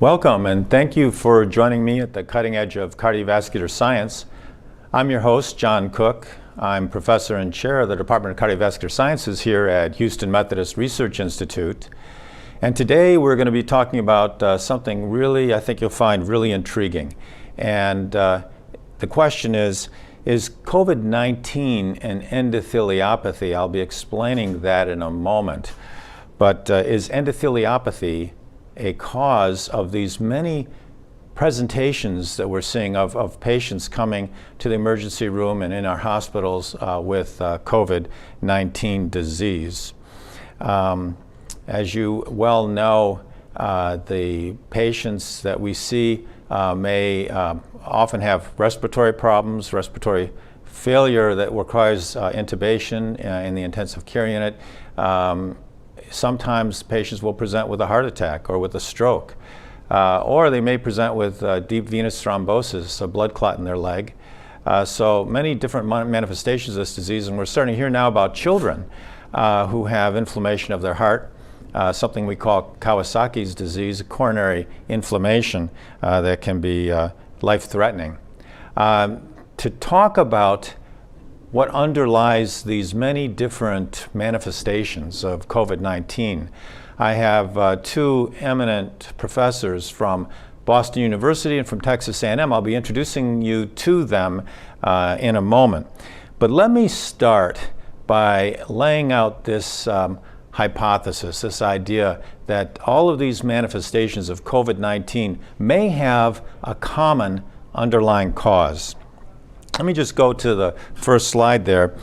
Welcome, and thank you for joining me at the cutting edge of cardiovascular science. I'm your host, John Cooke. I'm professor and chair of the Department of Cardiovascular Sciences here at Houston Methodist Research Institute. And today we're going to be talking about something really, I think you'll find really intriguing. And the question is COVID-19 an endotheliopathy? I'll be explaining that in a moment. But is endotheliopathy a cause of these many presentations that we're seeing of patients coming to the emergency room and in our hospitals with COVID-19 disease? As you well know, the patients that we see may often have respiratory problems, respiratory failure that requires intubation in the intensive care unit. Sometimes patients will present with a heart attack or with a stroke, or they may present with deep venous thrombosis, a blood clot in their leg. So many different manifestations of this disease, and we're starting to hear now about children who have inflammation of their heart, something we call Kawasaki's disease, coronary inflammation that can be life-threatening. To talk about what underlies these many different manifestations of COVID-19, I have two eminent professors from Boston University and from Texas A&M. I'll be introducing you to them in a moment. But let me start by laying out this hypothesis, this idea that all of these manifestations of COVID-19 may have a common underlying cause. Let me just go to the first slide there.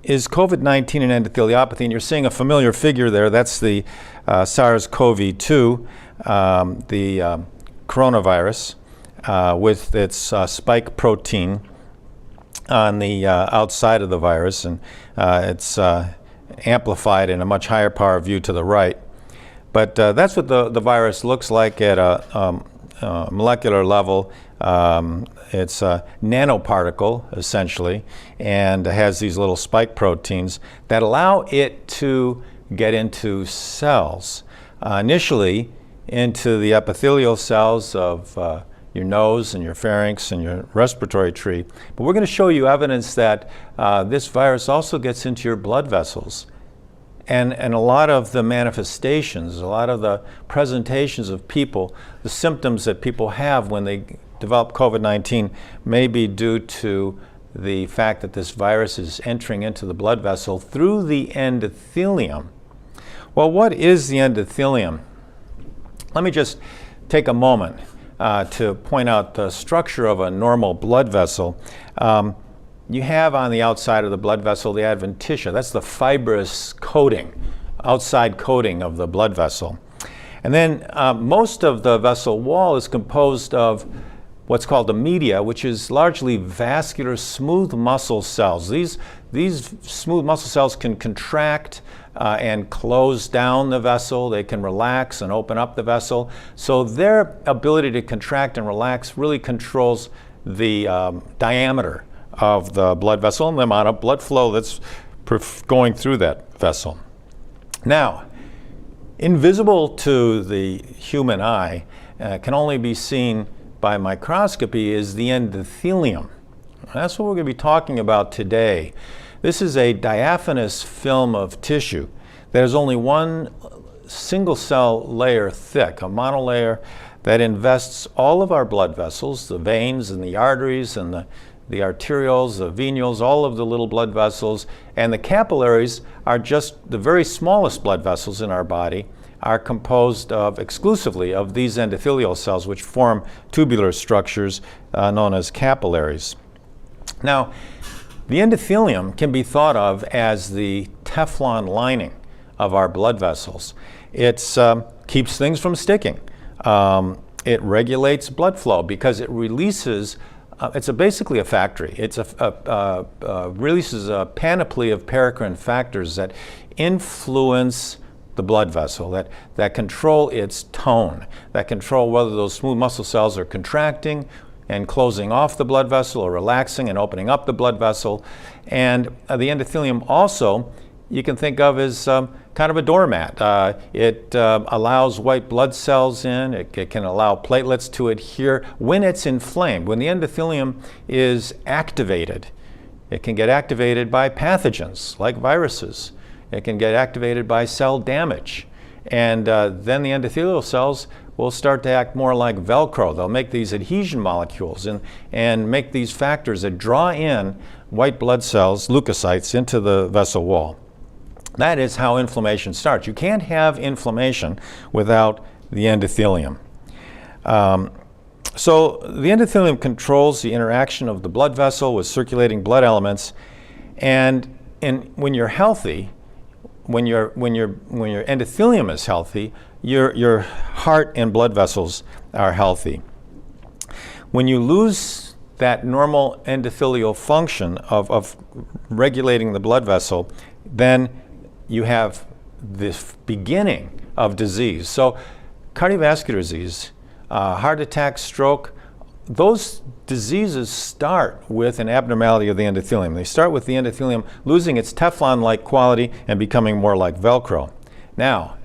Is COVID-19 an endotheliopathy? And you're seeing a familiar figure there. That's the SARS-CoV-2, the coronavirus, with its spike protein on the outside of the virus, and it's amplified in a much higher power view to the right. But that's what the virus looks like at a molecular level. It's a nanoparticle, essentially, and has these little spike proteins that allow it to get into cells. Initially, into the epithelial cells of your nose and your pharynx and your respiratory tree. But we're going to show you evidence that this virus also gets into your blood vessels. And a lot of the manifestations, a lot of the presentations of people, the symptoms that people have when they develop COVID-19 may be due to the fact that this virus is entering into the blood vessel through the endothelium. Well, what is the endothelium? Let me just take a moment to point out the structure of a normal blood vessel. You have on the outside of the blood vessel the adventitia. That's the fibrous coating, outside coating of the blood vessel. And then most of the vessel wall is composed of what's called the media, which is largely vascular smooth muscle cells. These smooth muscle cells can contract and close down the vessel. They can relax and open up the vessel. So their ability to contract and relax really controls the diameter of the blood vessel and the amount of blood flow that's going through that vessel. Now, invisible to the human eye, can only be seen by microscopy, is the endothelium. That's what we're going to be talking about today. This is a diaphanous film of tissue that is only one single cell layer thick, a monolayer that invests all of our blood vessels, the veins and the arteries and the arterioles, the venules, all of the little blood vessels, and the capillaries are just the very smallest blood vessels in our body, are composed of exclusively of these endothelial cells, which form tubular structures known as capillaries. Now, the endothelium can be thought of as the Teflon lining of our blood vessels. It keeps things from sticking. It regulates blood flow because it releases it's basically a factory. It releases a panoply of paracrine factors that influence the blood vessel, that control its tone, that control whether those smooth muscle cells are contracting and closing off the blood vessel or relaxing and opening up the blood vessel. And the endothelium also you can think of as kind kind of a doormat. It allows white blood cells in. It can allow platelets to adhere when it's inflamed. When the endothelium is activated, it can get activated by pathogens like viruses. It can get activated by cell damage. And then the endothelial cells will start to act more like Velcro. They'll make these adhesion molecules and make these factors that draw in white blood cells, leukocytes, into the vessel wall. That is how inflammation starts. You can't have inflammation without the endothelium. So the endothelium controls the interaction of the blood vessel with circulating blood elements, and when you're healthy, when your endothelium is healthy, your heart and blood vessels are healthy. When you lose that normal endothelial function of regulating the blood vessel, then you have this beginning of disease. So cardiovascular disease, heart attack, stroke, those diseases start with an abnormality of the endothelium. They start with the endothelium losing its Teflon-like quality and becoming more like Velcro. Now,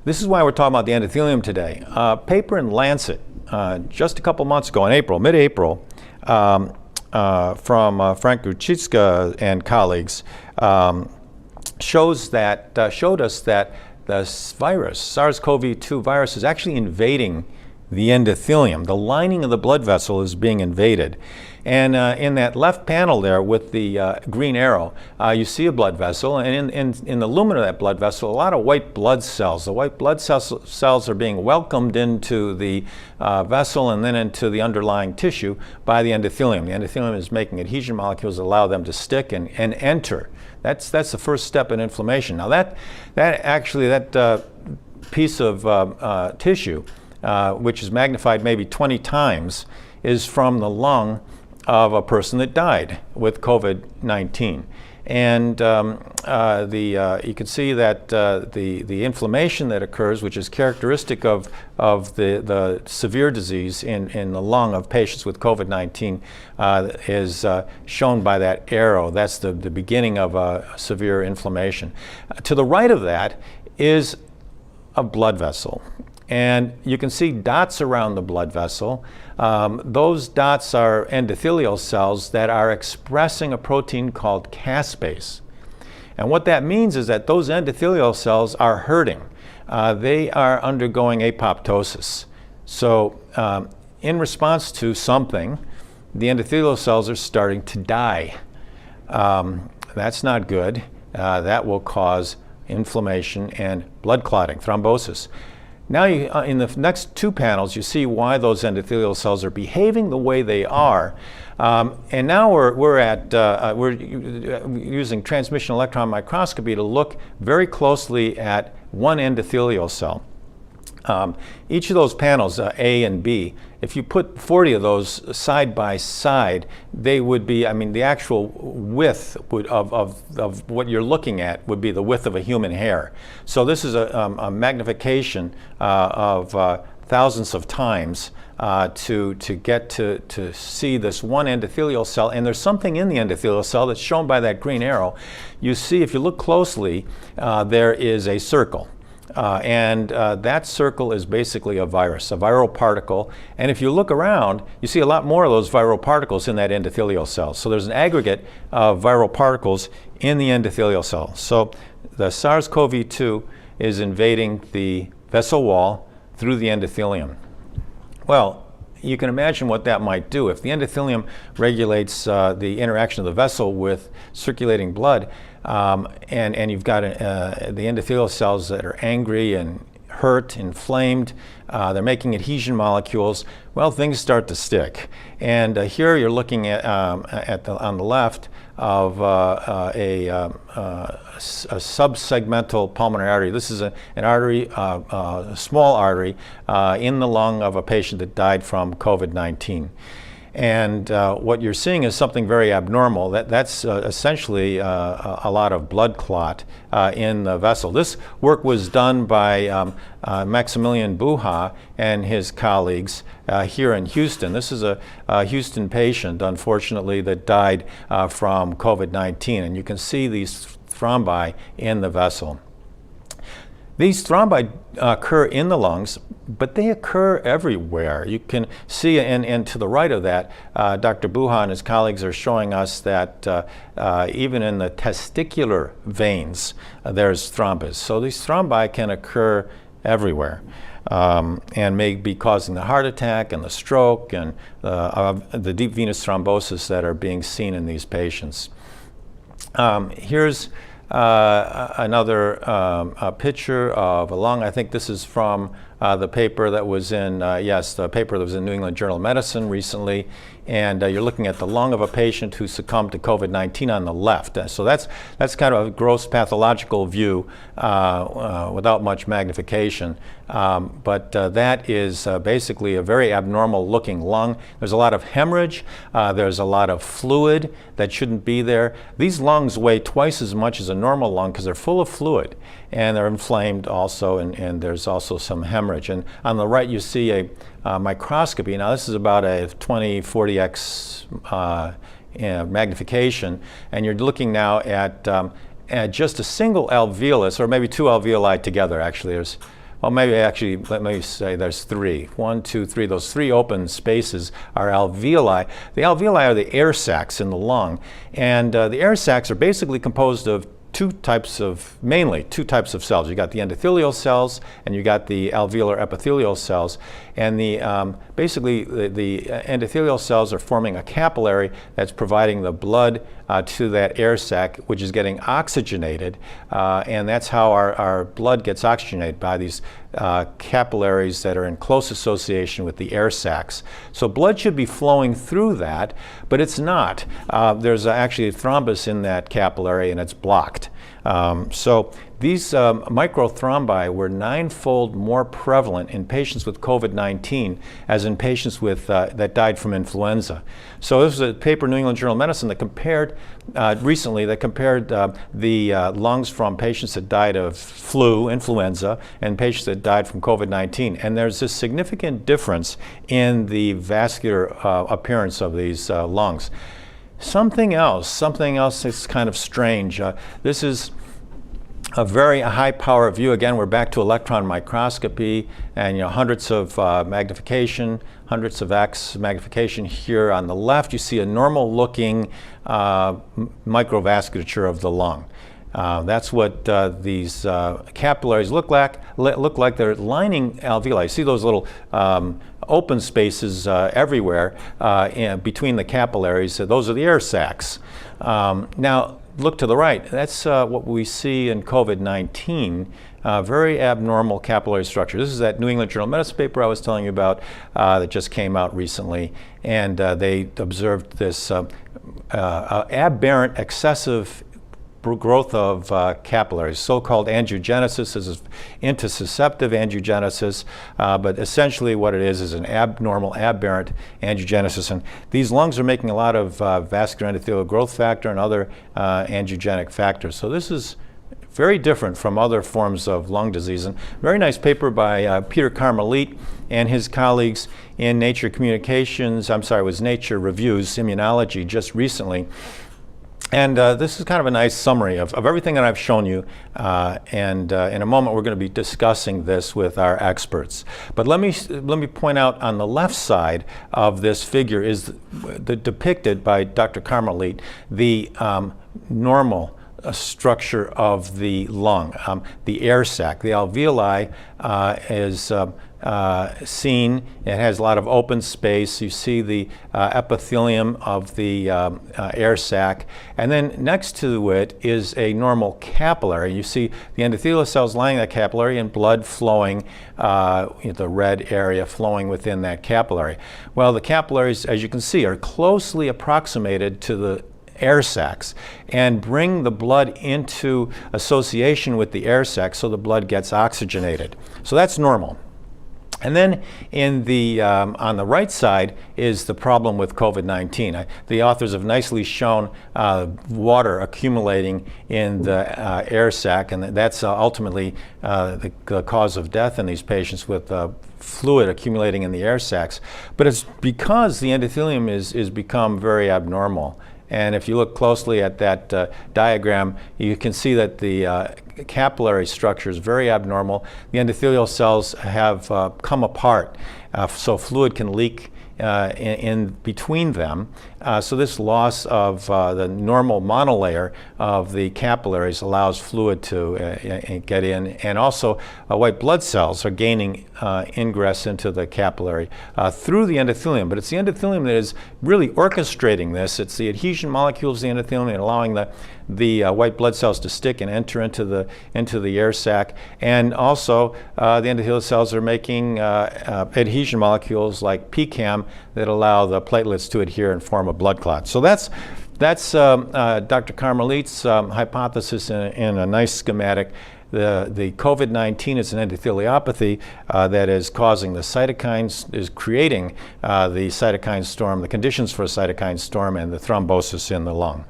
this is why we're talking about the endothelium today. Paper in Lancet just a couple months ago, in April, mid-April, from Frank Gruchicka and colleagues, showed us that the virus, SARS-CoV-2 virus, is actually invading the endothelium. The lining of the blood vessel is being invaded. And in that left panel there with the green arrow, you see a blood vessel, and in the lumen of that blood vessel, a lot of white blood cells. The white blood cells are being welcomed into the vessel and then into the underlying tissue by the endothelium. The endothelium is making adhesion molecules that allow them to stick and enter. That's the first step in inflammation. Now that piece of tissue, which is magnified maybe 20 times, is from the lung of a person that died with COVID-19. And you can see that the inflammation that occurs, which is characteristic of the severe disease in the lung of patients with COVID-19, is shown by that arrow. That's the beginning of a severe inflammation. To the right of that is a blood vessel. And you can see dots around the blood vessel. Those dots are endothelial cells that are expressing a protein called caspase. And what that means is that those endothelial cells are hurting. They are undergoing apoptosis. So in response to something, the endothelial cells are starting to die. That's not good. That will cause inflammation and blood clotting, thrombosis. Now, in the next two panels, you see why those endothelial cells are behaving the way they are. And now we're using transmission electron microscopy to look very closely at one endothelial cell. Each of those panels, A and B, if you put 40 of those side by side, they would be, the actual width of what you're looking at would be the width of a human hair. So this is a magnification of thousands of times to get to see this one endothelial cell. And there's something in the endothelial cell that's shown by that green arrow. You see, if you look closely, there is a circle. And that circle is basically a virus, a viral particle. And if you look around, you see a lot more of those viral particles in that endothelial cell. So there's an aggregate of viral particles in the endothelial cell. So the SARS-CoV-2 is invading the vessel wall through the endothelium. Well, you can imagine what that might do. If the endothelium regulates the interaction of the vessel with circulating blood, and you've got the endothelial cells that are angry and hurt, inflamed, they're making adhesion molecules, well, things start to stick. And here you're looking at on the left of a subsegmental pulmonary artery. This is an artery, a small artery in the lung of a patient that died from COVID-19. And what you're seeing is something very abnormal. That's essentially a lot of blood clot in the vessel. This work was done by Maximilian Buha and his colleagues here in Houston. This is a Houston patient, unfortunately, that died from COVID-19. And you can see these thrombi in the vessel. These thrombi occur in the lungs, but they occur everywhere. You can see, and to the right of that, Dr. Buha and his colleagues are showing us that even in the testicular veins, there's thrombus. So these thrombi can occur everywhere. And may be causing the heart attack and the stroke and the deep venous thrombosis that are being seen in these patients. Here's another picture of a lung. I think this is from the paper that was in, the paper that was in New England Journal of Medicine recently. And you're looking at the lung of a patient who succumbed to COVID-19 on the left. So that's kind of a gross pathological view without much magnification. But that is basically a very abnormal looking lung. There's a lot of hemorrhage. There's a lot of fluid that shouldn't be there. These lungs weigh twice as much as a normal lung because they're full of fluid. And they're inflamed also, and there's also some hemorrhage. And on the right, you see a microscopy. Now, this is about a 20-40x magnification, and you're looking now at just a single alveolus, or maybe two alveoli together. Actually, there's, well, let me say there's three. 1, 2, 3. Those three open spaces are alveoli. The alveoli are the air sacs in the lung, and the air sacs are basically composed of mainly two types of cells. You got the endothelial cells and you got the alveolar epithelial cells. And basically the endothelial cells are forming a capillary that's providing the blood to that air sac, which is getting oxygenated. And that's how our blood gets oxygenated, by these capillaries that are in close association with the air sacs. So blood should be flowing through that, but it's not. There's actually a thrombus in that capillary and it's blocked. So these microthrombi were 9-fold more prevalent in patients with COVID-19 as in patients with, that died from influenza. So this was a paper in New England Journal of Medicine that compared, recently, the lungs from patients that died of flu, influenza, and patients that died from COVID-19. And there's a significant difference in the vascular appearance of these lungs. Something else that's kind of strange. This is a very high power view. Again, we're back to electron microscopy, and hundreds of magnification, hundreds of X magnification. Here on the left, you see a normal looking microvasculature of the lung. That's what these capillaries look like. They're lining alveoli. See those little open spaces everywhere between the capillaries. Those are the air sacs. Now, look to the right. That's what we see in COVID-19, very abnormal capillary structure. This is that New England Journal of Medicine paper I was telling you about that just came out recently. And they observed this aberrant excessive growth of capillaries, so-called angiogenesis. This is intussusceptive angiogenesis, but essentially what it is an abnormal, aberrant angiogenesis. And these lungs are making a lot of vascular endothelial growth factor and other angiogenic factors. So this is very different from other forms of lung disease. And very nice paper by Peter Carmelit and his colleagues in Nature Communications, it was Nature Reviews, Immunology, just recently. And this is kind of a nice summary of everything that I've shown you, and in a moment we're going to be discussing this with our experts. But let me point out on the left side of this figure is depicted by Dr. Carmelit the normal structure of the lung, the air sac. The alveoli is seen. It has a lot of open space. You see the epithelium of the air sac, and then next to it is a normal capillary. You see the endothelial cells lining that capillary and blood flowing, the red area flowing within that capillary. Well, the capillaries, as you can see, are closely approximated to the air sacs and bring the blood into association with the air sacs so the blood gets oxygenated. So that's normal. And then in the, on the right side is the problem with COVID-19. The authors have nicely shown water accumulating in the air sac, and that's ultimately the cause of death in these patients with fluid accumulating in the air sacs. But it's because the endothelium is become very abnormal. And if you look closely at that diagram, you can see that the capillary structure is very abnormal. The endothelial cells have come apart, so fluid can leak in between them. So this loss of the normal monolayer of the capillaries allows fluid to get in, and also white blood cells are gaining ingress into the capillary through the endothelium. But it's the endothelium that is really orchestrating this. It's the adhesion molecules of the endothelium and allowing the white blood cells to stick and enter into the air sac. And also the endothelial cells are making adhesion molecules like PCAM that allow the platelets to adhere and form a blood clot. So that's Dr. Carmelite's hypothesis in a nice schematic. The COVID-19 is an endotheliopathy that is causing the cytokines, is creating the cytokine storm, the conditions for a cytokine storm, and the thrombosis in the lung.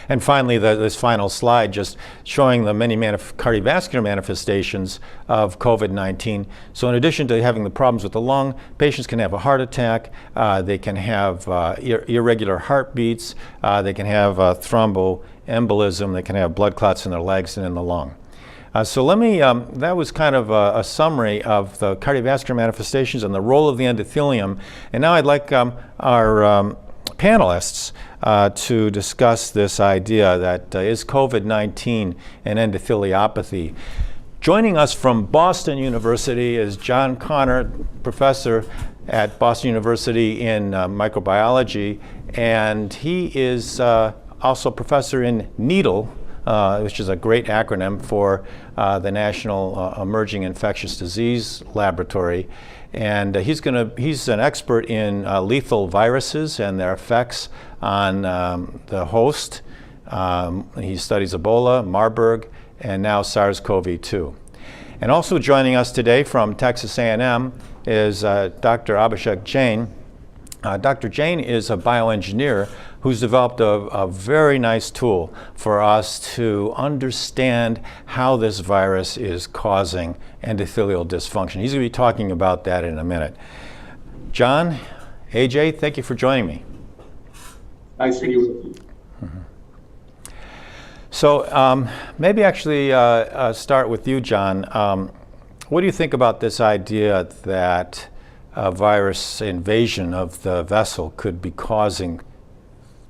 And finally, this final slide just showing the many cardiovascular manifestations of COVID-19. So in addition to having the problems with the lung, patients can have a heart attack, they can have irregular heartbeats, they can have thromboembolism, they can have blood clots in their legs and in the lung. So let me, that was kind of a summary of the cardiovascular manifestations and the role of the endothelium. And now I'd like our panelists to discuss this idea that is COVID-19 an endotheliopathy. Joining us from Boston University is John Connor, professor at Boston University in microbiology, and he is also professor in NEEDL, which is a great acronym for the National Emerging Infectious Disease Laboratory. And he's an expert in lethal viruses and their effects on the host. He studies Ebola, Marburg, and now SARS-CoV-2. And also joining us today from Texas A&M is Dr. Abhishek Jain. Dr. Jain is a bioengineer who's developed a very nice tool for us to understand how this virus is causing endothelial dysfunction. He's going to be talking about that in a minute. John, AJ, thank you for joining me. Nice to be with you. Mm-hmm. So maybe actually start with you, John. What do you think about this idea that a virus invasion of the vessel could be causing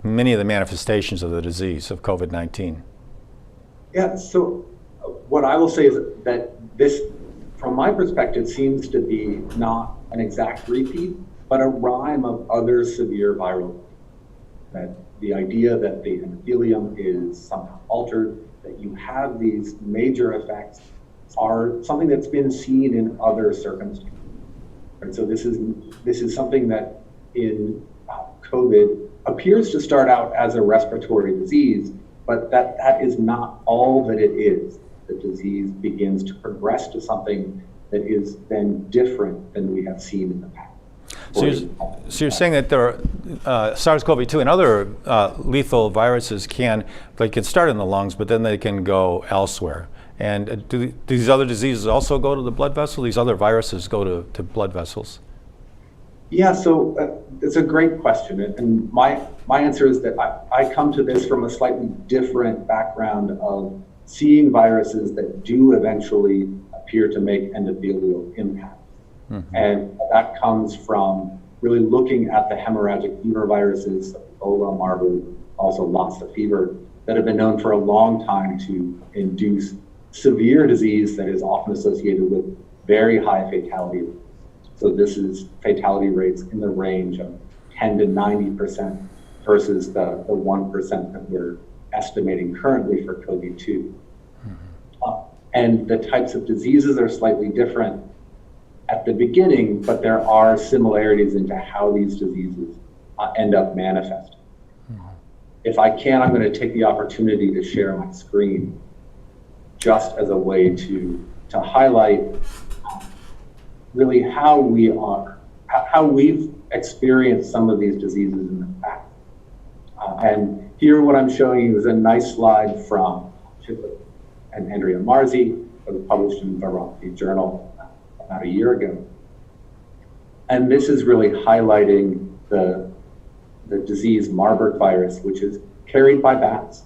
many of the manifestations of the disease of COVID-19? Yeah, so what I will say is that this, from my perspective, seems to be not an exact repeat, but a rhyme of other severe viral. That the idea that the endothelium is somehow altered, that you have these major effects, are something that's been seen in other circumstances. And so this is something that in COVID appears to start out as a respiratory disease, but that is not all that it is. The disease begins to progress to something that is then different than we have seen in the past. So you're saying that there are SARS-CoV-2 and other lethal viruses can start in the lungs, but then they can go elsewhere. And do these other diseases also go to the blood vessel? These other viruses go to blood vessels? Yeah, so it's a great question. And my answer is that I come to this from a slightly different background of seeing viruses that do eventually appear to make endothelial impacts. Mm-hmm. And that comes from really looking at the hemorrhagic fever viruses, Ebola, Marburg, also Lassa fever, that have been known for a long time to induce severe disease that is often associated with very high fatality rates. So this is fatality rates in the range of 10 to 90% versus the 1% that we're estimating currently for COVID-2. Mm-hmm. And the types of diseases are slightly different at the beginning, but there are similarities into how these diseases end up manifesting. Mm-hmm. If I can, I'm going to take the opportunity to share my screen just as a way to highlight really how we've experienced some of these diseases in the past. And here what I'm showing you is a nice slide from Chip and Andrea Marzi that was published in Virology Journal about a year ago. And this is really highlighting the the disease Marburg virus, which is carried by bats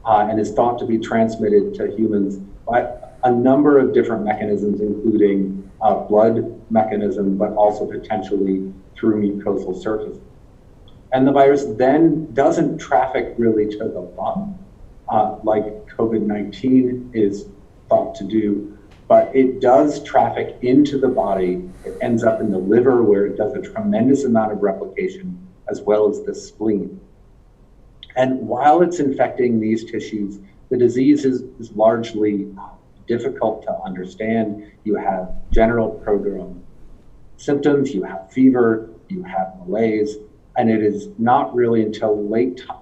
and is thought to be transmitted to humans by a number of different mechanisms, including blood mechanism, but also potentially through mucosal surfaces. And the virus then doesn't traffic really to the lung, like COVID-19 is thought to do, but it does traffic into the body. It ends up in the liver, where it does a tremendous amount of replication, as well as the spleen. And while it's infecting these tissues, the disease is largely difficult to understand. You have general prodrome symptoms, you have fever, you have malaise, and it is not really until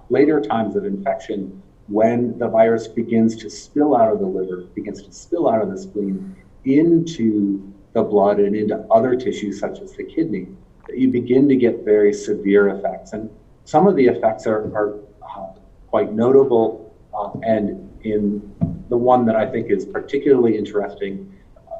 later times of infection when the virus begins to spill out of the liver, begins to spill out of the spleen into the blood and into other tissues such as the kidney, that you begin to get very severe effects. And some of the effects are quite notable, and in the one that I think is particularly interesting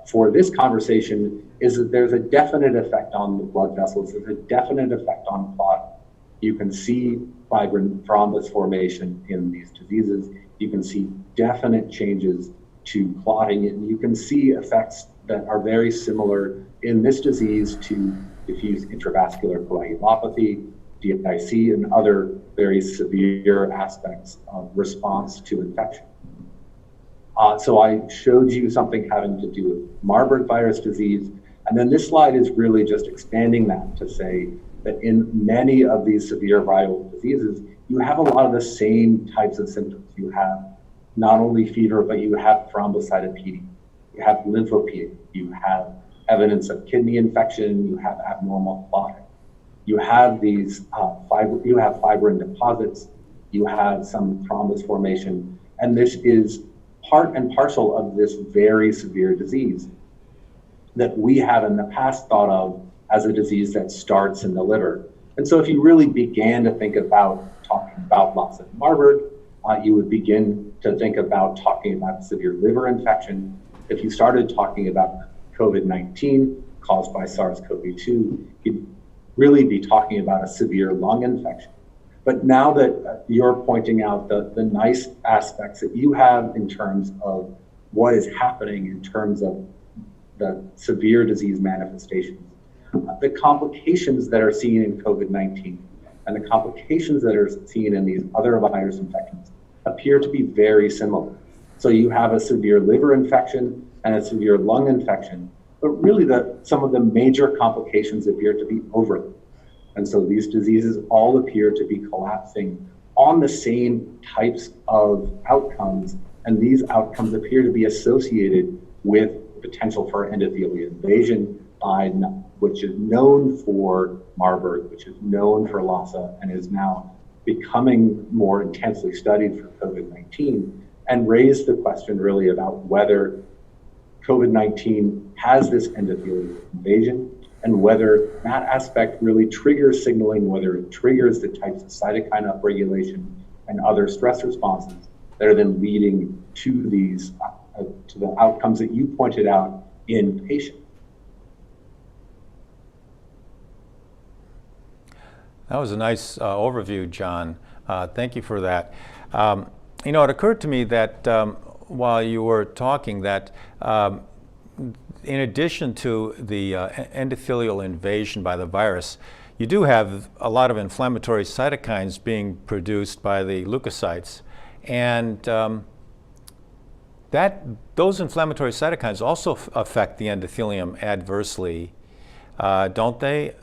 for this conversation is that there's a definite effect on the blood vessels, there's a definite effect on clot. You can see fibrin thrombus formation in these diseases. You can see definite changes to clotting, and you can see effects that are very similar in this disease to diffuse intravascular coagulopathy, DIC, and other very severe aspects of response to infection. So I showed you something having to do with Marburg virus disease, and then this slide is really just expanding that to say that in many of these severe viral diseases, you have a lot of the same types of symptoms. You have not only fever, but you have thrombocytopenia, you have lymphopenia, you have evidence of kidney infection, you have abnormal clotting, you have these fibrin deposits, you have some thrombus formation, and this is part and parcel of this very severe disease that we have in the past thought of as a disease that starts in the liver. And so if you really began to think about talking about loss of Marburg, you would begin to think about talking about severe liver infection. If you started talking about COVID-19 caused by SARS-CoV-2, you'd really be talking about a severe lung infection. But now that you're pointing out the nice aspects that you have in terms of what is happening in terms of the severe disease manifestations, the complications that are seen in COVID-19 and the complications that are seen in these other virus infections appear to be very similar. So you have a severe liver infection and a severe lung infection, but really some of the major complications appear to be overlapping. And so these diseases all appear to be collapsing on the same types of outcomes, and these outcomes appear to be associated with potential for endothelial invasion, which is known for Marburg, which is known for Lassa, and is now becoming more intensely studied for COVID-19, and raised the question really about whether COVID-19 has this endothelial invasion, and whether that aspect really triggers signaling, whether it triggers the types of cytokine upregulation and other stress responses that are then leading to these to the outcomes that you pointed out in patients. That was a nice overview, John. Thank you for that. You know, it occurred to me that while you were talking that in addition to the endothelial invasion by the virus, you do have a lot of inflammatory cytokines being produced by the leukocytes, and those inflammatory cytokines also affect the endothelium adversely, don't they?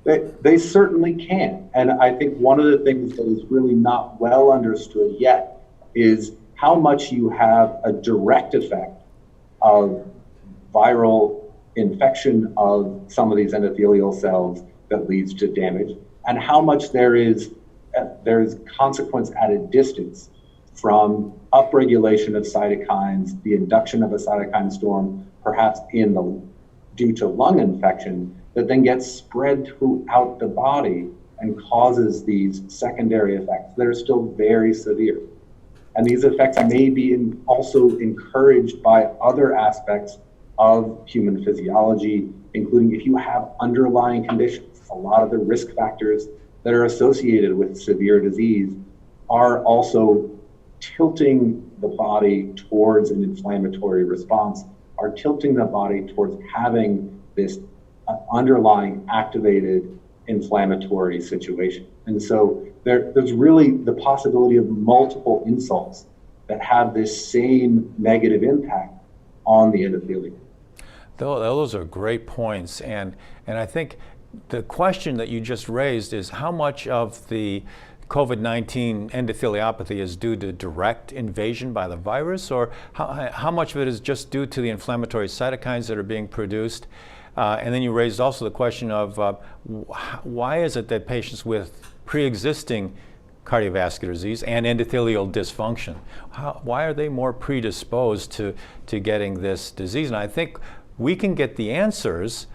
They certainly can. And I think one of the things that is really not well understood yet is how much you have a direct effect of viral infection of some of these endothelial cells that leads to damage, and how much there's consequence at a distance from upregulation of cytokines, the induction of a cytokine storm, perhaps due to lung infection, that then gets spread throughout the body and causes these secondary effects that are still very severe. And these effects may be also encouraged by other aspects of human physiology, including if you have underlying conditions. A lot of the risk factors that are associated with severe disease are also tilting the body towards an inflammatory response, are tilting the body towards having this underlying activated inflammatory situation. And so there's really the possibility of multiple insults that have this same negative impact on the endothelium. Those are great points, and I think the question that you just raised is how much of the COVID-19 endotheliopathy is due to direct invasion by the virus, or how much of it is just due to the inflammatory cytokines that are being produced? And then you raised also the question of why is it that patients with pre-existing cardiovascular disease and endothelial dysfunction, why are they more predisposed to getting this disease? And I think we can get the answers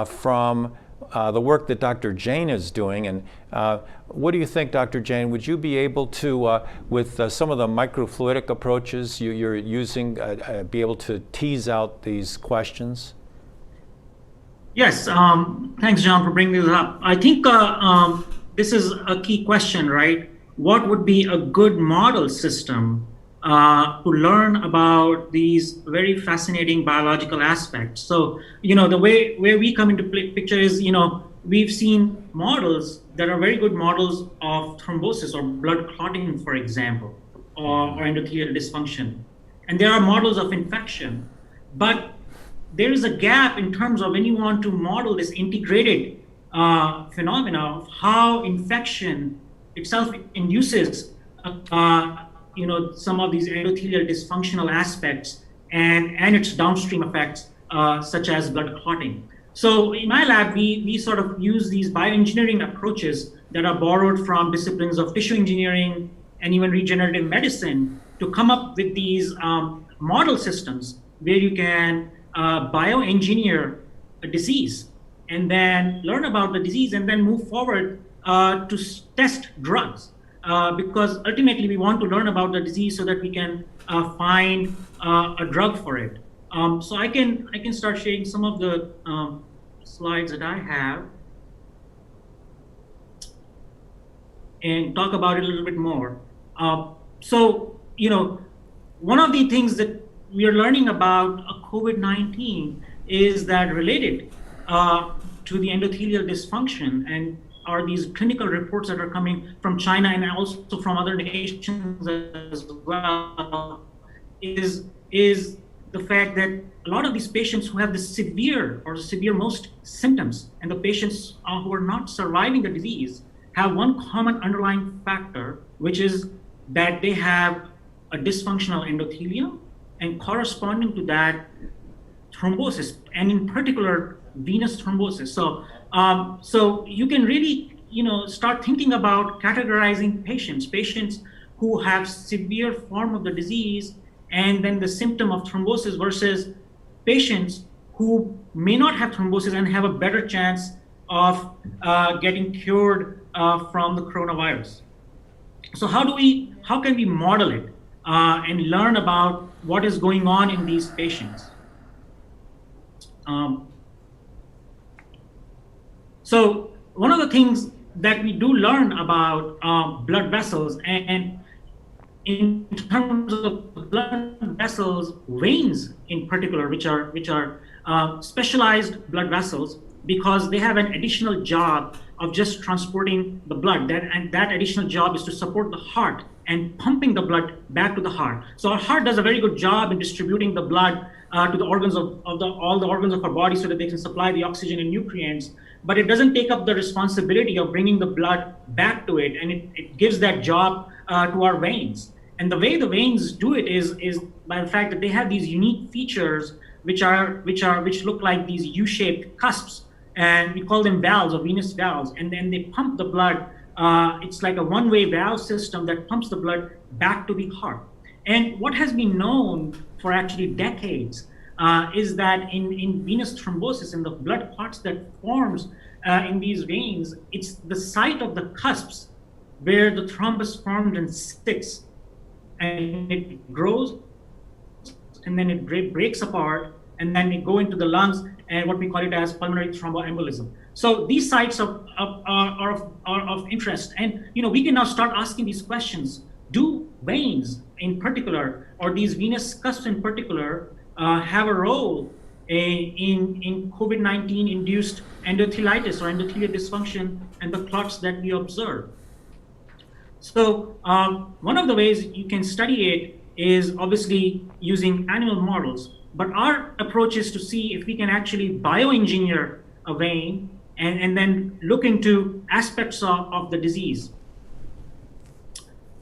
from the work that Dr. Jain is doing. And what do you think, Dr. Jain? Would you be able to, with some of the microfluidic approaches you're using, be able to tease out these questions? Yes, thanks, John, for bringing this up. I think this is a key question, right? What would be a good model system to learn about these very fascinating biological aspects? So, the way where we come into picture is, we've seen models that are very good models of thrombosis or blood clotting, for example, or endothelial dysfunction. And there are models of infection, but there is a gap in terms of when you want to model this integrated phenomena of how infection itself induces some of these endothelial dysfunctional aspects and its downstream effects, such as blood clotting. So in my lab, we sort of use these bioengineering approaches that are borrowed from disciplines of tissue engineering and even regenerative medicine to come up with these model systems where you can bioengineer a disease and then learn about the disease and then move forward to test drugs. Because ultimately we want to learn about the disease so that we can find a drug for it. So I can start sharing some of the slides that I have and talk about it a little bit more. So one of the things that we are learning about COVID-19 is that related to the endothelial dysfunction and are these clinical reports that are coming from China and also from other nations as well, is the fact that a lot of these patients who have the severe most symptoms and the patients who are not surviving the disease have one common underlying factor, which is that they have a dysfunctional endothelium and corresponding to that thrombosis, and in particular venous thrombosis. So you can really start thinking about categorizing patients who have severe form of the disease and then the symptom of thrombosis versus patients who may not have thrombosis and have a better chance of getting cured from the coronavirus. So how can we model it and learn about what is going on in these patients? So one of the things that we do learn about blood vessels, and in terms of blood vessels, veins in particular, which are specialized blood vessels, because they have an additional job of just transporting the blood. That additional job is to support the heart and pumping the blood back to the heart. So our heart does a very good job in distributing the blood to the organs of all the organs of our body so that they can supply the oxygen and nutrients. But it doesn't take up the responsibility of bringing the blood back to it, and it gives that job to our veins. And the way the veins do it is by the fact that they have these unique features which look like these U-shaped cusps, and we call them valves or venous valves. And then they pump the blood. It's like a one-way valve system that pumps the blood back to the heart. And what has been known for actually decades is that in venous thrombosis, in the blood clots that forms in these veins, it's the site of the cusps where the thrombus formed and sticks, and it grows, and then it breaks apart, and then it go into the lungs, and what we call it as pulmonary thromboembolism. So these sites are of interest. And we can now start asking these questions. Do veins in particular, or these venous cusps in particular, have a role in COVID-19 induced endothelitis or endothelial dysfunction and the clots that we observe? So one of the ways you can study it is obviously using animal models, but our approach is to see if we can actually bioengineer a vein and then look into aspects of the disease.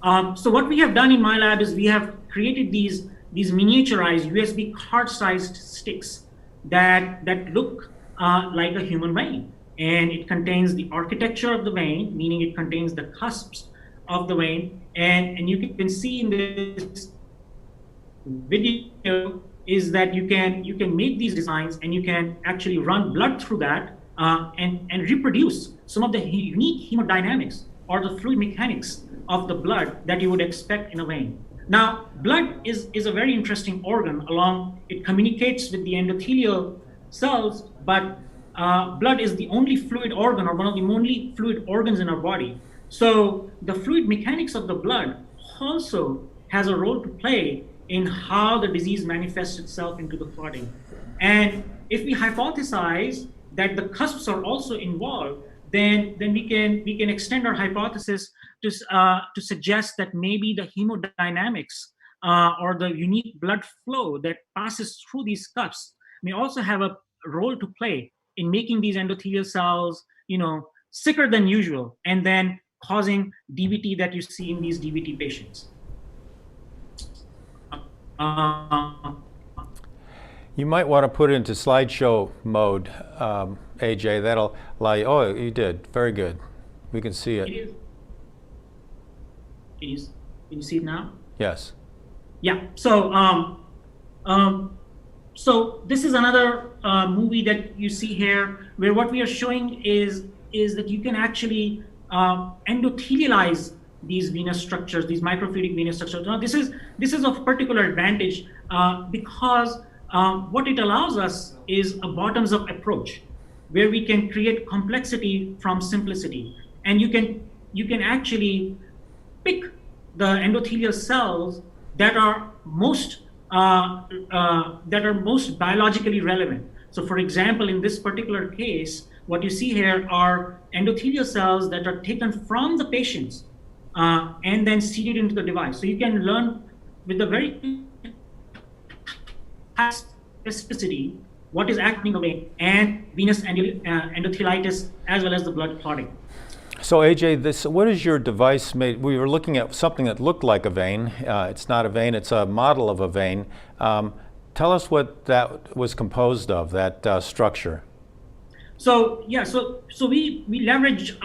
So what we have done in my lab is we have created these miniaturized USB card-sized sticks that look like a human vein. And it contains the architecture of the vein, meaning it contains the cusps of the vein. And you can see in this video is that you can make these designs and you can actually run blood through that and reproduce some of the unique hemodynamics or the fluid mechanics of the blood that you would expect in a vein. Now, blood is a very interesting organ. It communicates with the endothelial cells, but blood is the only fluid organ, or one of the only fluid organs in our body. So the fluid mechanics of the blood also has a role to play in how the disease manifests itself into the clotting. And if we hypothesize that the cusps are also involved, then we can extend our hypothesis to suggest that maybe the hemodynamics or the unique blood flow that passes through these cusps may also have a role to play in making these endothelial cells, sicker than usual, and then causing DVT that you see in these DVT patients. You might want to put it into slideshow mode, AJ. That'll allow you. Oh, you did. Very good. We can see it. Can you see it now? Yes. Yeah. So so this is another movie that you see here, where what we are showing is that you can actually endothelialize these venous structures, these microfluidic venous structures. Now, this is of particular advantage because what it allows us is a bottoms-up approach, where we can create complexity from simplicity, and you can actually pick the endothelial cells that are most biologically relevant. So, for example, in this particular case, what you see here are endothelial cells that are taken from the patients and then seeded into the device. So you can learn with a very high specificity what is happening away and venous endothelitis as well as the blood clotting. So AJ, what is your device made? We were looking at something that looked like a vein. It's not a vein, it's a model of a vein. Tell us what that was composed of, that structure. So yeah, so we leverage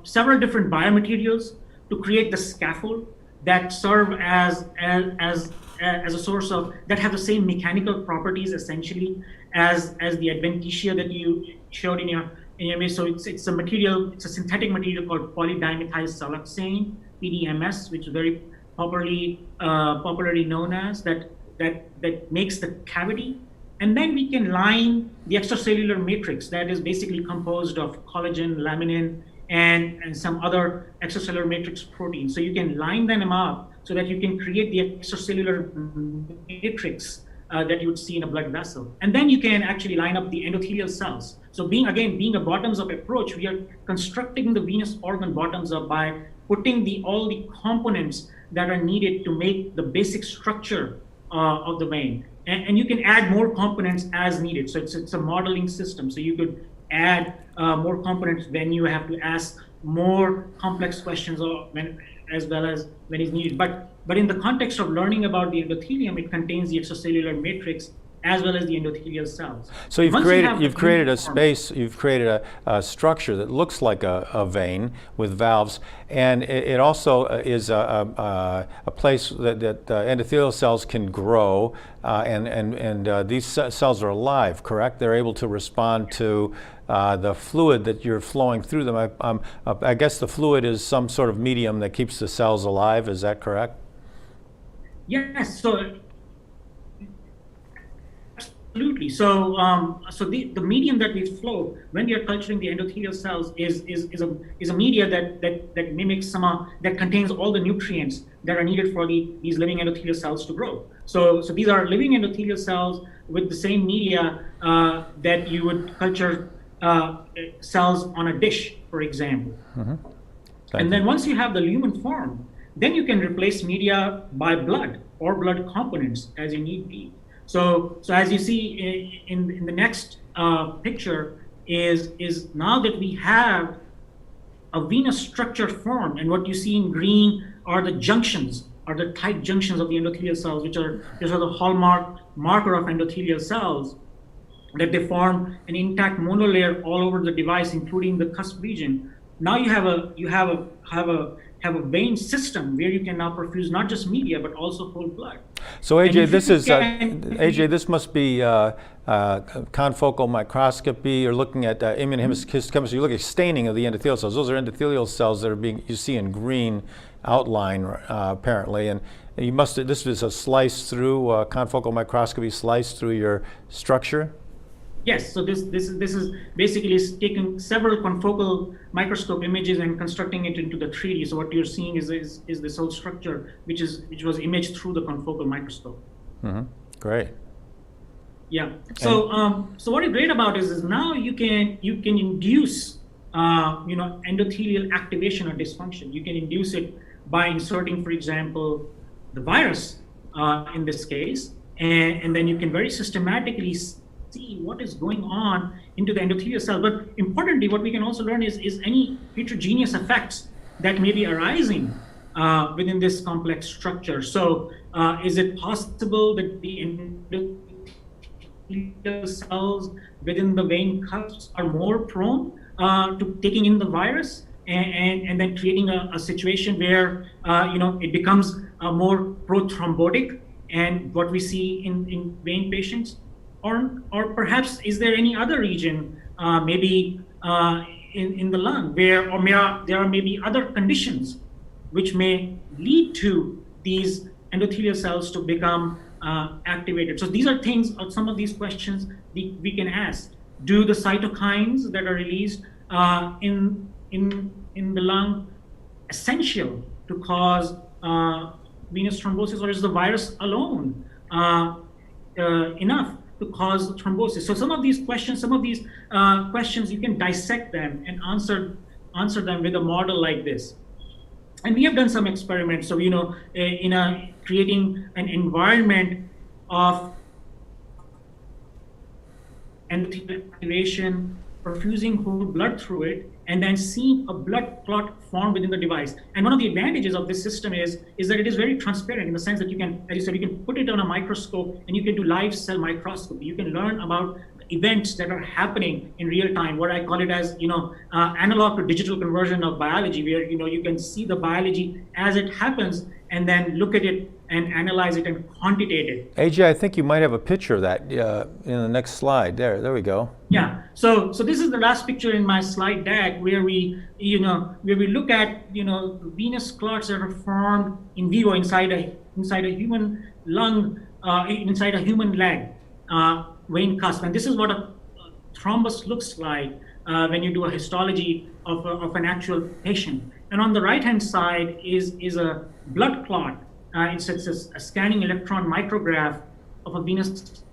several different biomaterials to create the scaffold that serve as a source of, that have the same mechanical properties essentially as the adventitia that you showed in your image. So it's a synthetic material called polydimethylsiloxane, PDMS, which is very popularly known as that makes the cavity. And then we can line the extracellular matrix that is basically composed of collagen, laminin, and some other extracellular matrix proteins. So you can line them up so that you can create the extracellular matrix that you would see in a blood vessel. And then you can actually line up the endothelial cells. So being a bottoms-up approach, we are constructing the venous organ bottoms-up by putting all the components that are needed to make the basic structure of the vein. And you can add more components as needed. So it's a modeling system. So you could add more components when you have to ask more complex questions, as well as when it's needed. But in the context of learning about the endothelium, it contains the extracellular matrix as well as the endothelial cells. So you've created a space, you've created a structure that looks like a vein with valves, and it also is a place that endothelial cells can grow, and these cells are alive, correct? They're able to respond to the fluid that you're flowing through them. I guess the fluid is some sort of medium that keeps the cells alive, is that correct? Yes, so Absolutely. So, the medium that we flow when we are culturing the endothelial cells is a media that mimics that contains all the nutrients that are needed for these living endothelial cells to grow. So these are living endothelial cells with the same media that you would culture cells on a dish, for example. And then once you have the lumen form, then you can replace media by blood or blood components as you need be. So as you see in the next picture is now that we have a venous structure formed, and what you see in green are the junctions, are the tight junctions of the endothelial cells, these are the hallmark marker of endothelial cells, that they form an intact monolayer all over the device, including the cusp region. Now you have a vein system where you can now perfuse not just media but also whole blood. So AJ, this must be confocal microscopy. You're looking at immunohistochemistry. You're looking at staining of the endothelial cells. Those are endothelial cells that are you see in green outline apparently, and this is a slice through confocal microscopy slice through your structure. Yes, so this is basically taking several confocal microscope images and constructing it into the 3D. So what you're seeing is this whole structure, which was imaged through the confocal microscope. Great. Yeah. So so what is great about is now you can induce endothelial activation or dysfunction. You can induce it by inserting, for example, the virus in this case, and then you can very systematically see what is going on into the endothelial cell. But importantly, what we can also learn is any heterogeneous effects that may be arising within this complex structure. So is it possible that the endothelial cells within the vein cusps are more prone to taking in the virus and then creating a situation where it becomes more prothrombotic, and what we see in vein patients? Or perhaps is there any other region, maybe in the lung, there are maybe other conditions which may lead to these endothelial cells to become activated. So these are things, some of these questions we can ask. Do the cytokines that are released in the lung essential to cause venous thrombosis, or is the virus alone enough to cause thrombosis? So some of these questions, you can dissect them and answer them with a model like this. And we have done some experiments. So creating an environment of endothelial activation, perfusing whole blood through it, and then seeing a blood clot form within the device. And one of the advantages of this system is that it is very transparent in the sense that you can, as you said, you can put it on a microscope and you can do live cell microscopy. You can learn about events that are happening in real time, what I call it as, analog to digital conversion of biology, where, you can see the biology as it happens and then look at it and analyze it and quantitate it. AJ, I think you might have a picture of that in the next slide. There we go. Yeah. So this is the last picture in my slide deck where we look at venous clots that are formed in vivo inside a human lung, inside a human leg, vein cusp, and this is what a thrombus looks like when you do a histology of an actual patient. And on the right-hand side is a blood clot. It's a scanning electron micrograph of a venous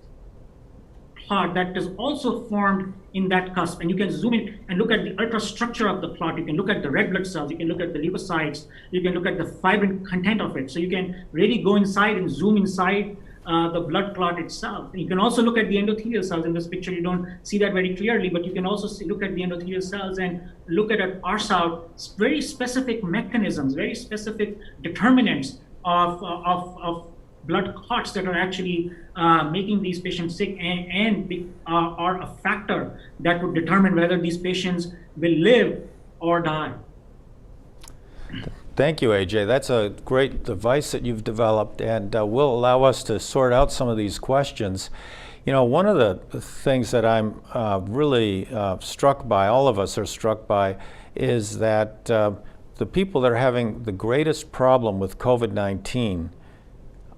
clot that is also formed in that cusp. And you can zoom in and look at the ultrastructure of the clot. You can look at the red blood cells. You can look at the leukocytes. You can look at the fibrin content of it. So you can really go inside and zoom inside the blood clot itself. You can also look at the endothelial cells. In this picture, you don't see that very clearly, but you can also look at the endothelial cells and look at it, parse out very specific mechanisms, very specific determinants of blood clots that are actually making these patients sick and are a factor that would determine whether these patients will live or die. Thank you, AJ. That's a great device that you've developed, and will allow us to sort out some of these questions. One of the things that I'm really struck by, all of us are struck by, is that the people that are having the greatest problem with COVID-19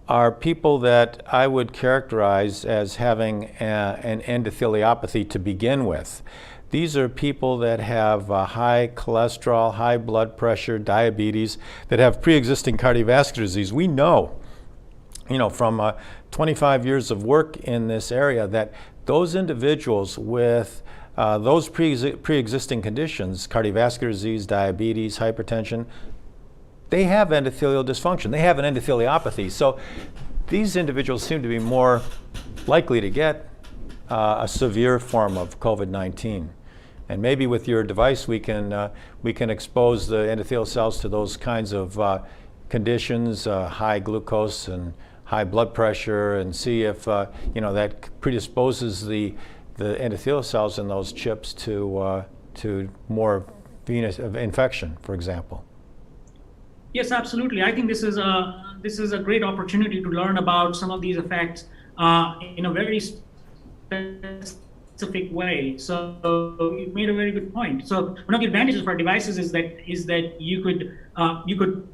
are people that I would characterize as having an endotheliopathy to begin with. These are people that have high cholesterol, high blood pressure, diabetes, that have pre-existing cardiovascular disease. We know, from 25 years of work in this area, that those individuals with those pre-existing conditions, cardiovascular disease, diabetes, hypertension, they have endothelial dysfunction. They have an endotheliopathy. So these individuals seem to be more likely to get a severe form of COVID-19. And maybe with your device, we can expose the endothelial cells to those kinds of conditions, high glucose and high blood pressure, and see if that predisposes the endothelial cells in those chips to more venous infection, for example. Yes, absolutely. I think this is a great opportunity to learn about some of these effects in a very specific way. So you made a very good point. So one of the advantages of our devices is that you could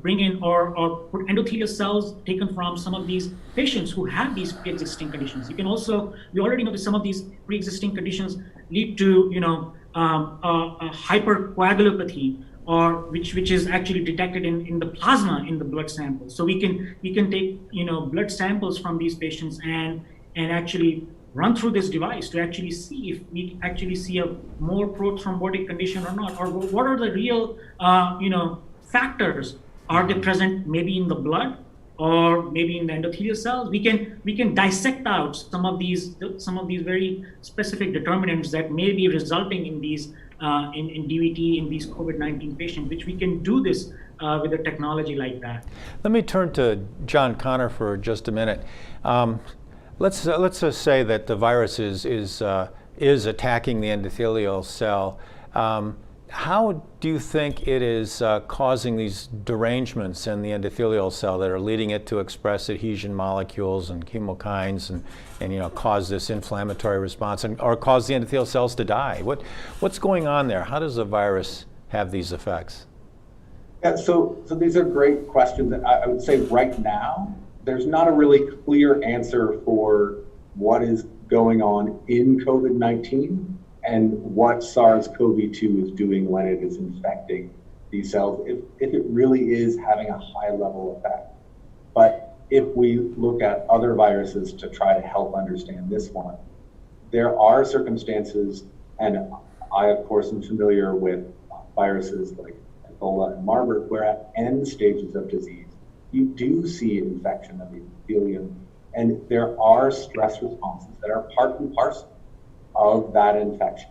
bring in or put endothelial cells taken from some of these patients who have these pre-existing conditions. You can also, we already know that some of these pre-existing conditions lead to a hypercoagulopathy, or which is actually detected in the plasma in the blood samples. So we can take blood samples from these patients and actually run through this device to actually see if we actually see a more prothrombotic condition or not, or what are the real factors. Are they present maybe in the blood or maybe in the endothelial cells? We can dissect out some of these very specific determinants that may be resulting in these in DVT in these COVID-19 patients, which we can do this with a technology like that. Let me turn to John Connor for just a minute. Let's just say that the virus is attacking the endothelial cell. How do you think it is causing these derangements in the endothelial cell that are leading it to express adhesion molecules and chemokines and cause this inflammatory response or cause the endothelial cells to die? What's going on there? How does the virus have these effects? Yeah, so these are great questions. I would say right now, there's not a really clear answer for what is going on in COVID-19 and what SARS-CoV-2 is doing when it is infecting these cells, if it really is having a high level effect. But if we look at other viruses to try to help understand this one, there are circumstances, and I of course am familiar with viruses like Ebola and Marburg, where at end stages of disease, you do see infection of the epithelium, and there are stress responses that are part and parcel of that infection.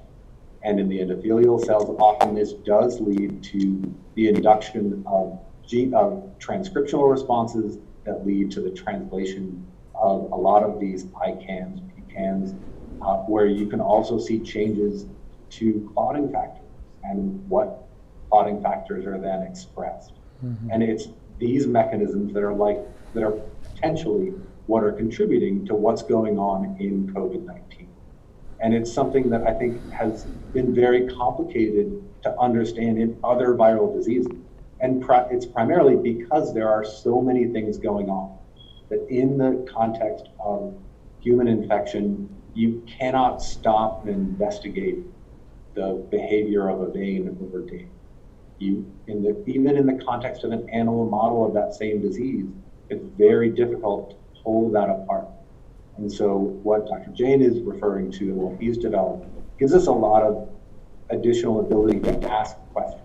And in the endothelial cells, often this does lead to the induction of transcriptional responses that lead to the translation of a lot of these ICANS, PCANs, where you can also see changes to clotting factors and what clotting factors are then expressed. Mm-hmm. And it's these mechanisms that are potentially what are contributing to what's going on in COVID-19. And it's something that I think has been very complicated to understand in other viral diseases. And it's primarily because there are so many things going on that in the context of human infection, you cannot stop and investigate the behavior of a vein over days. Even in the context of an animal model of that same disease, it's very difficult to pull that apart. And so what Dr. Jain is referring to and what he's developed gives us a lot of additional ability to ask questions,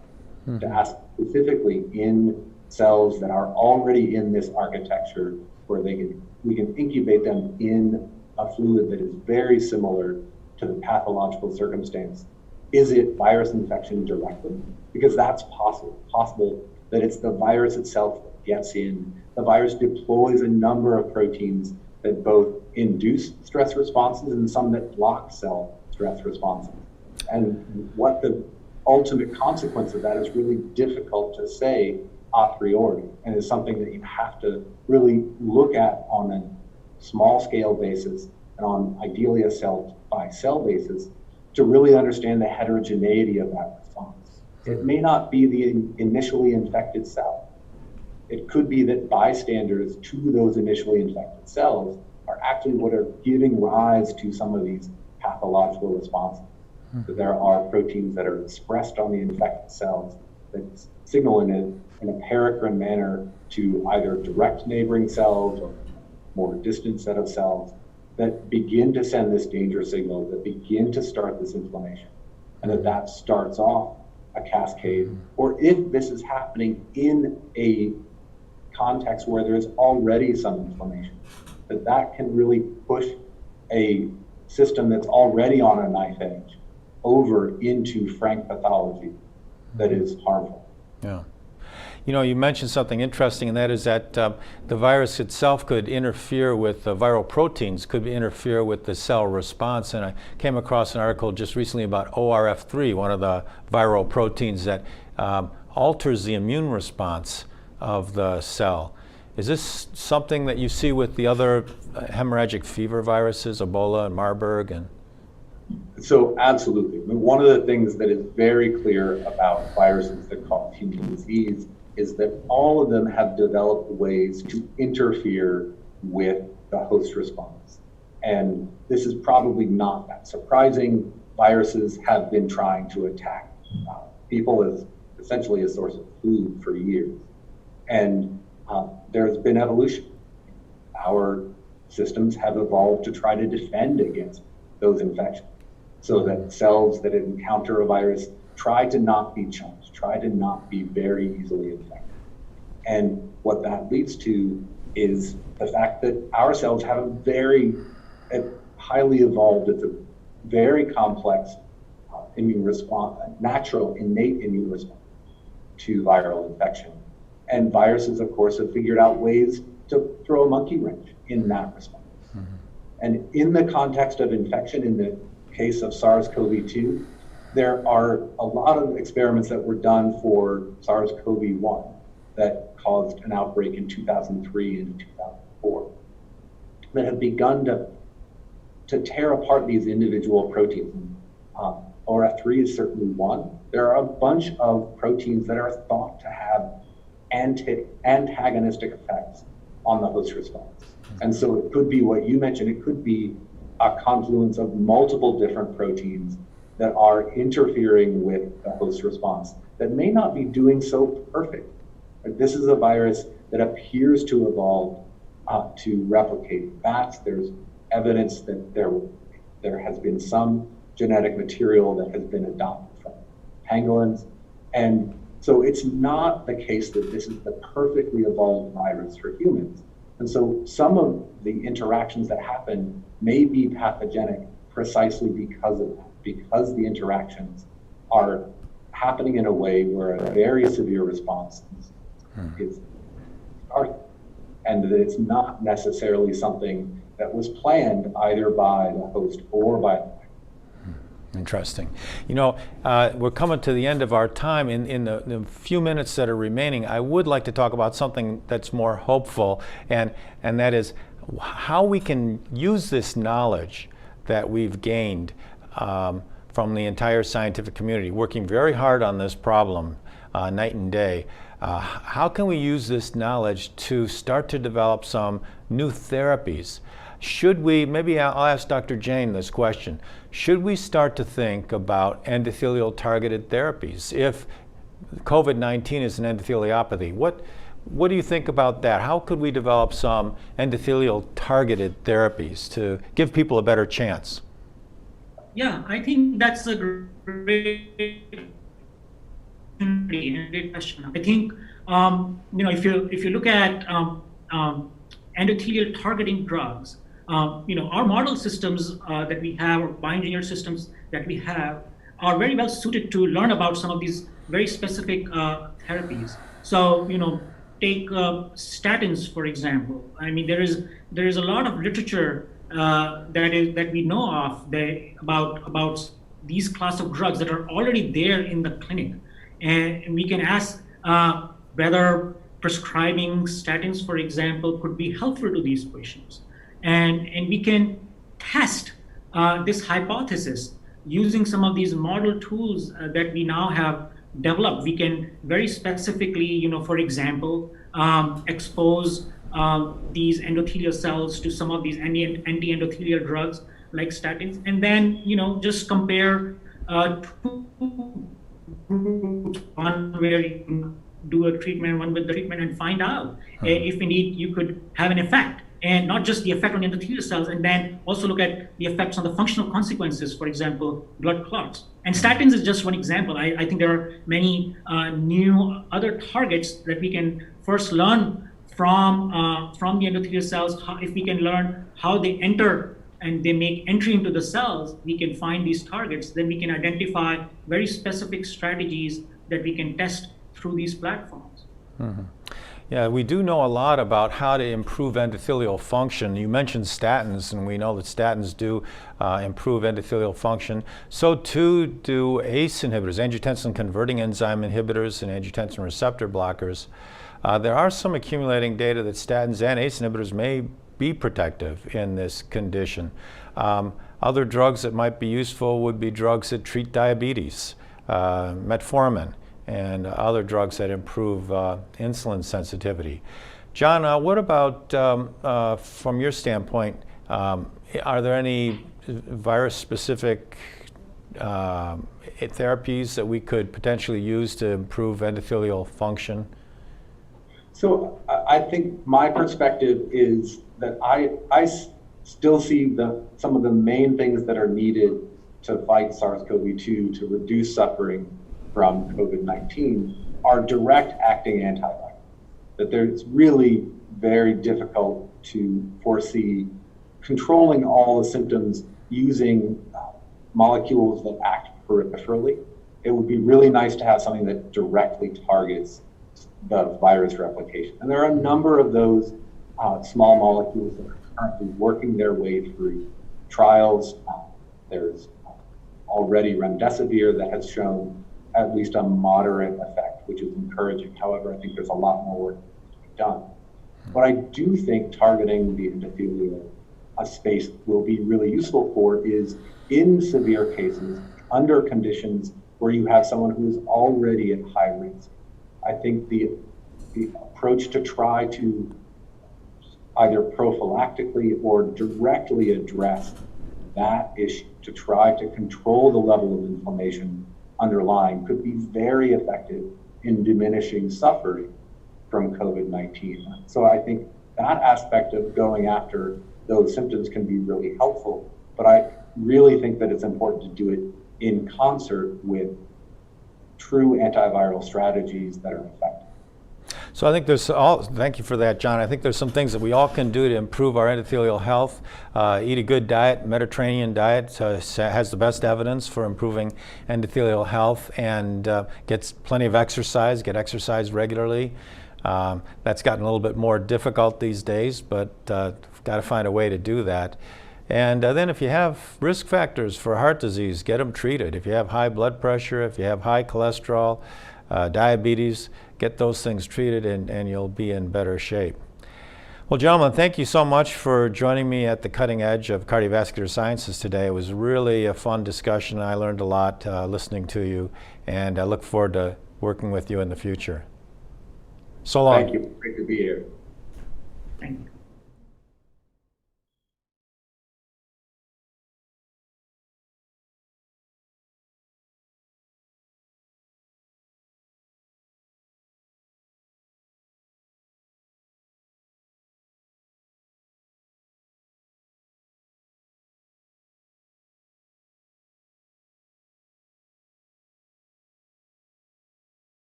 to ask specifically in cells that are already in this architecture where we can incubate them in a fluid that is very similar to the pathological circumstance. Is it virus infection directly? Because that's possible that it's the virus itself that gets in. The virus deploys a number of proteins that both induce stress responses and some that block cell stress responses. And what the ultimate consequence of that is really difficult to say a priori, and is something that you have to really look at on a small scale basis and on ideally a cell by cell basis to really understand the heterogeneity of that response. It may not be the initially infected cell. it could be that bystanders to those initially infected cells are actually what are giving rise to some of these pathological responses. So there are proteins that are expressed on the infected cells that signal in a paracrine manner to either direct neighboring cells or more distant set of cells that begin to send this danger signal, that begin to start this inflammation, and that starts off a cascade. Or if this is happening in a context where there's already some inflammation, that can really push a system that's already on a knife edge over into frank pathology that is harmful. Yeah. You know, you mentioned something interesting, and that is that the virus itself could interfere with the viral proteins, could interfere with the cell response. And I came across an article just recently about ORF3, one of the viral proteins that alters the immune response of the cell. Is this something that you see with the other hemorrhagic fever viruses, Ebola and Marburg? And so absolutely. I mean, one of the things that is very clear about viruses that cause human disease is that all of them have developed ways to interfere with the host response. And this is probably not that surprising. Viruses have been trying to attack people as essentially a source of food for years. And there's been evolution. Our systems have evolved to try to defend against those infections, so that cells that encounter a virus try to not be chunked, try to not be very easily infected. And what that leads to is the fact that our cells have a very highly evolved, it's a very complex immune response, natural innate immune response to viral infection. And viruses, of course, have figured out ways to throw a monkey wrench in that response. And in the context of infection, in the case of SARS-CoV-2, there are a lot of experiments that were done for SARS-CoV-1 that caused an outbreak in 2003 and 2004 that have begun to tear apart these individual proteins. ORF3 is certainly one. There are a bunch of proteins that are thought to have antagonistic effects on the host response. And so it could be what you mentioned, it could be a confluence of multiple different proteins that are interfering with the host response that may not be doing so perfect. Like, this is a virus that appears to evolve to replicate bats. There's evidence that there has been some genetic material that has been adopted from pangolins. And so it's not the case that this is the perfectly evolved virus for humans. And so some of the interactions that happen may be pathogenic precisely because of that, because the interactions are happening in a way where a very severe response is started, and that it's not necessarily something that was planned either by the host or by the Interesting. You know, we're coming to the end of our time. In the few minutes that are remaining, I would like to talk about something that's more hopeful, and that is how we can use this knowledge that we've gained from the entire scientific community, working very hard on this problem night and day. How can we use this knowledge to start to develop some new therapies? Should we, maybe I'll ask Dr. Jain this question, should we start to think about endothelial targeted therapies? If COVID-19 is an endotheliopathy, what do you think about that? How could we develop some endothelial targeted therapies to give people a better chance? Yeah, I think that's a great question. I think if you look at endothelial targeting drugs, our model systems that we have, or bioengineered systems that we have, are very well suited to learn about some of these very specific therapies. So, take statins, for example. I mean, there is a lot of literature that we know of about these class of drugs that are already there in the clinic, and we can ask whether prescribing statins, for example, could be helpful to these patients. And we can test this hypothesis using some of these model tools that we now have developed, we can very specifically, for example, expose these endothelial cells to some of these anti-endothelial drugs like statins, and then, just compare two groups, one where you can do a treatment, one with the treatment, and find out if indeed you could have an effect. And not just the effect on the endothelial cells, and then also look at the effects on the functional consequences, for example, blood clots. And statins is just one example. I think there are many new other targets that we can first learn from the endothelial cells. If we can learn how they enter and they make entry into the cells, we can find these targets. Then we can identify very specific strategies that we can test through these platforms. Mm-hmm. Yeah, we do know a lot about how to improve endothelial function. You mentioned statins, and we know that statins do improve endothelial function. So too do ACE inhibitors, angiotensin converting enzyme inhibitors and angiotensin receptor blockers. There are some accumulating data that statins and ACE inhibitors may be protective in this condition. Other drugs that might be useful would be drugs that treat diabetes, metformin, and other drugs that improve insulin sensitivity. John, what about, from your standpoint, are there any virus-specific therapies that we could potentially use to improve endothelial function? So I think my perspective is that I still see some of the main things that are needed to fight SARS-CoV-2 to reduce suffering from COVID-19 are direct-acting antivirals. That it's really very difficult to foresee controlling all the symptoms using molecules that act peripherally. It would be really nice to have something that directly targets the virus replication. And there are a number of those small molecules that are currently working their way through trials. There's already remdesivir that has shown at least a moderate effect, which is encouraging. However, I think there's a lot more work to be done. What I do think targeting the endothelial space will be really useful for is in severe cases, under conditions where you have someone who is already at high risk. I think the approach to try to either prophylactically or directly address that issue, to try to control the level of inflammation underlying, could be very effective in diminishing suffering from COVID-19. So I think that aspect of going after those symptoms can be really helpful, but I really think that it's important to do it in concert with true antiviral strategies that are effective. So I think thank you for that, John. I think there's some things that we all can do to improve our endothelial health. Eat a good diet. Mediterranean diet has the best evidence for improving endothelial health, and get plenty of exercise, get exercise regularly. That's gotten a little bit more difficult these days, but got to find a way to do that. And then if you have risk factors for heart disease, get them treated. If you have high blood pressure, if you have high cholesterol, diabetes, get those things treated and you'll be in better shape. Well, gentlemen, thank you so much for joining me at the cutting edge of cardiovascular sciences today. It was really a fun discussion. I learned a lot listening to you, and I look forward to working with you in the future. So long. Thank you. Great to be here. Thank you.